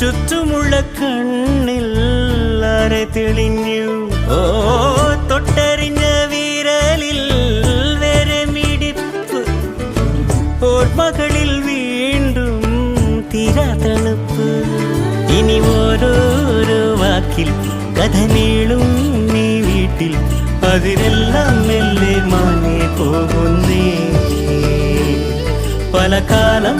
ചുറ്റുമുള്ള കണ്ണിൽ അരെ തെളിഞ്ഞു ഓ തൊട്ടറിഞ്ഞ വീരലിൽ വരെ മിടിപ്പ് ഓർമ്മകളിൽ വീണ്ടും തീരാ തണുപ്പ് ഇനി ഓരോരോ വാക്കിൽ കഥ നീളും നീ വീട്ടിൽ അതിനെല്ലാം മെല്ലെ മാഞ്ഞേ പോകുന്നേ പല കാലം